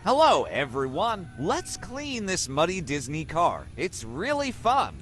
Hello, everyone. Let's clean this muddy Disney car. It's really fun.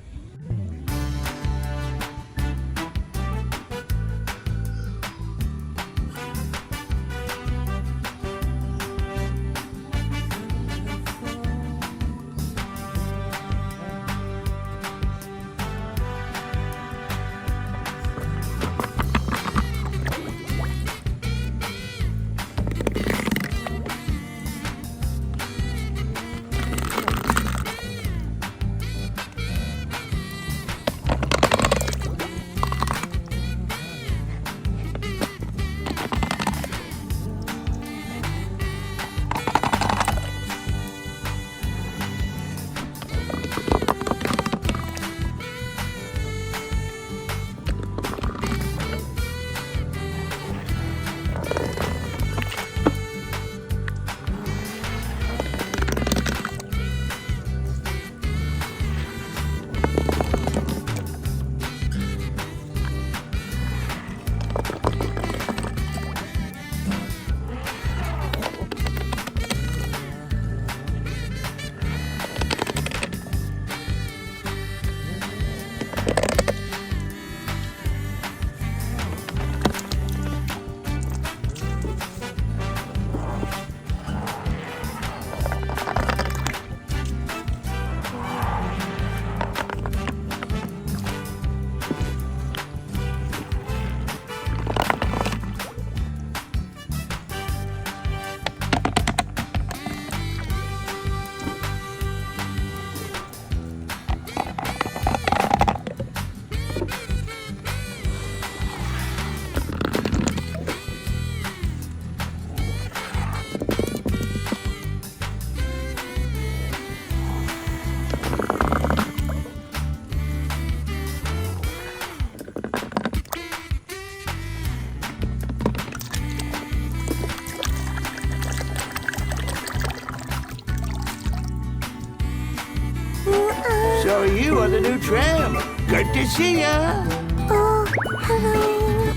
So you are the new tramp. Good to see ya. Oh, hello.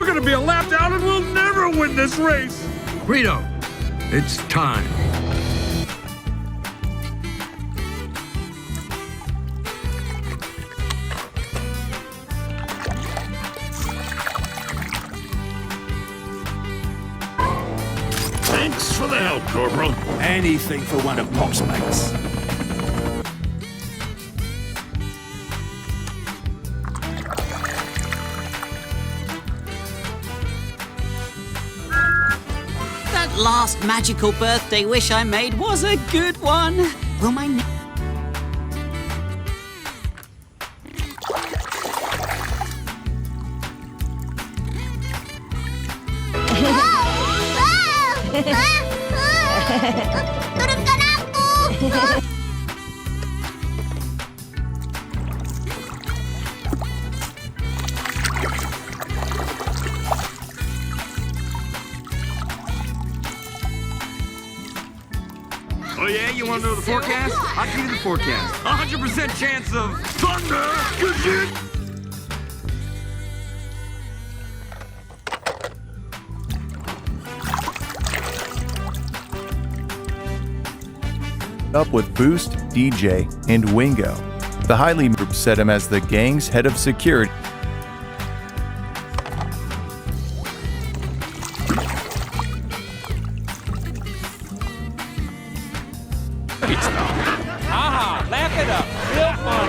We're gonna be a lap down and we'll never win this race! Rito, it's time. Thanks for the help, Corporal. Anything for one of Pop's mates. That last magical birthday wish I made was a good one. Will my Turunkan aku! Oh yeah, you wanna know the forecast? I'll give you the forecast. 100% chance of thunder! Up with Boost, DJ, and Wingo. The Highly group set him as the gang's head of security. Haha, laugh it up. Real fun.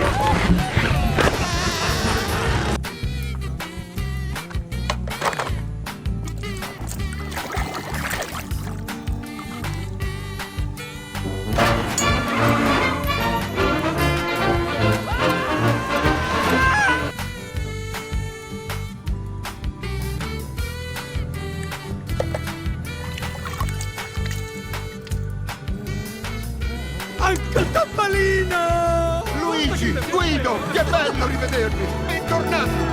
Luigi, Guido, che bello rivedervi! Bentornati!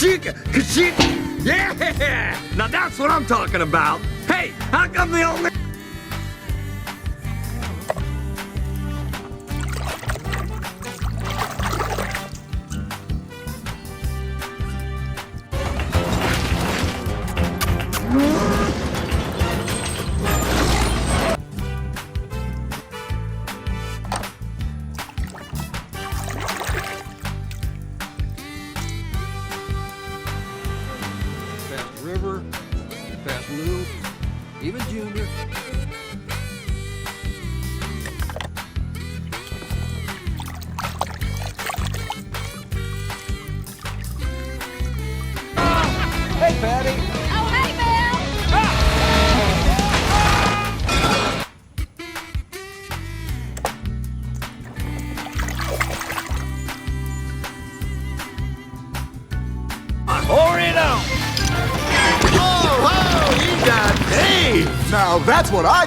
Ka-chika, ka-chika. Yeah! Now that's what I'm talking about. Hey, how come the only... Past River, past Lou, even Junior. Hey, Patty. Oh, hey, Bill! Pour it on. Oh, he got Dave. Now that's what I...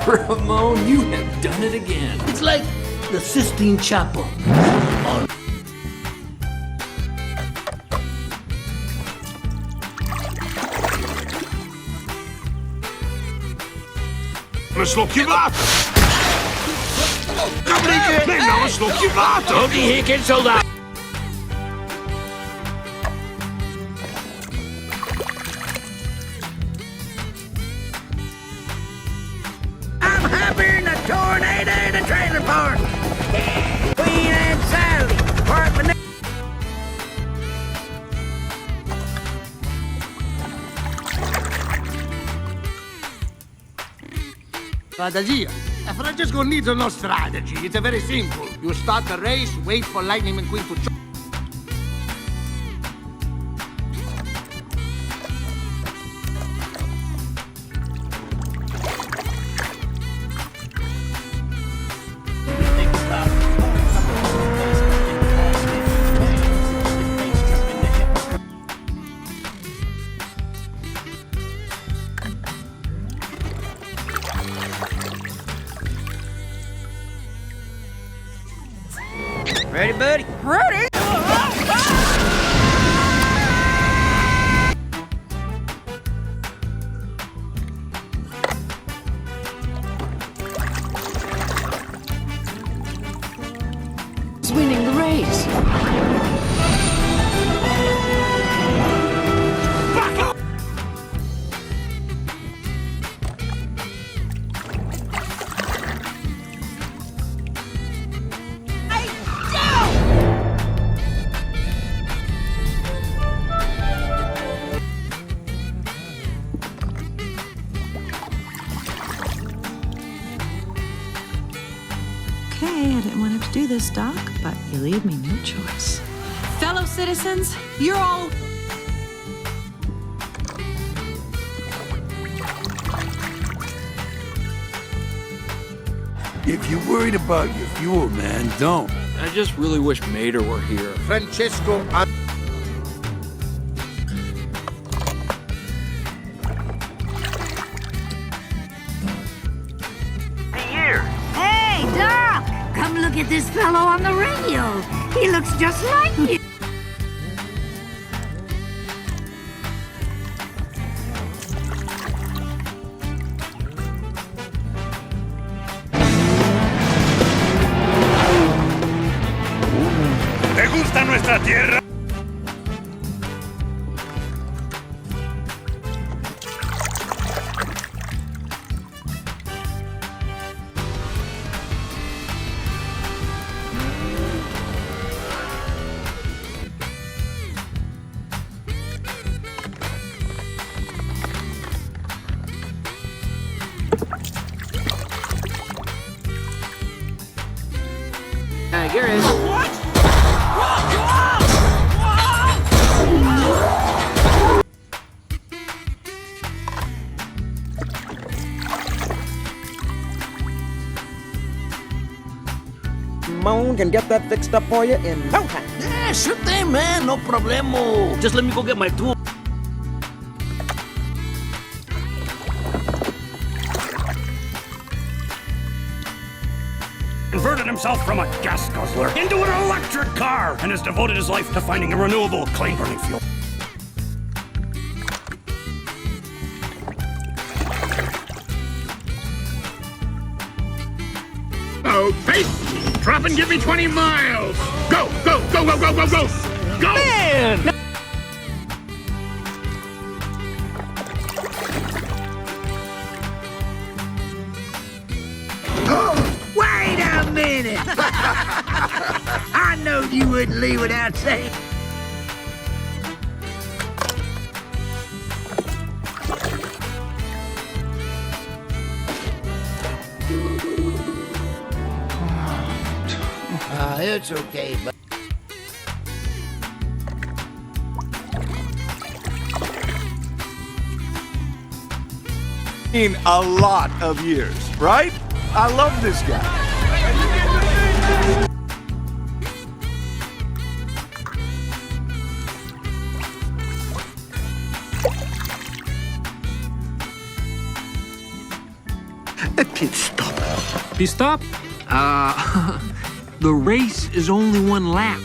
Ramon, you have done it again. It's like the Sistine Chapel. L'ho chivato! No, l'ho chivato! Oggi Hick il soldato. I'm happy in the tornado in the trailer park. Queen and Sally, apartment. Strategy. Francesco needs no strategy. It's very simple. You start the race, wait for Lightning McQueen to jump. Ready, buddy? Rudy! He's winning the race. Okay, I didn't want to have to do this, Doc, but you leave me no choice. Fellow citizens, you're all... If you're worried about your fuel, man, don't. I just really wish Mater were here. Francesco, Hey, Doc! Come look at this fellow on the radio. He looks just like you. ¿Te gusta nuestra tierra? you're in. Moan can get that fixed up for you in no time. Yeah, sure thing, man. No problemo. Just let me go get my tool. converted himself from a gas guzzler into an electric car and has devoted his life to finding a renewable, clean-burning fuel. Oh, pace! Drop and give me 20 miles! Go, go, go, go, go, go, go! Go! Man! Wait a minute! I know you wouldn't leave without saying. It's okay, but. In a lot of years, right? I love this guy. A pit stop. Pit stop? The race is only one lap.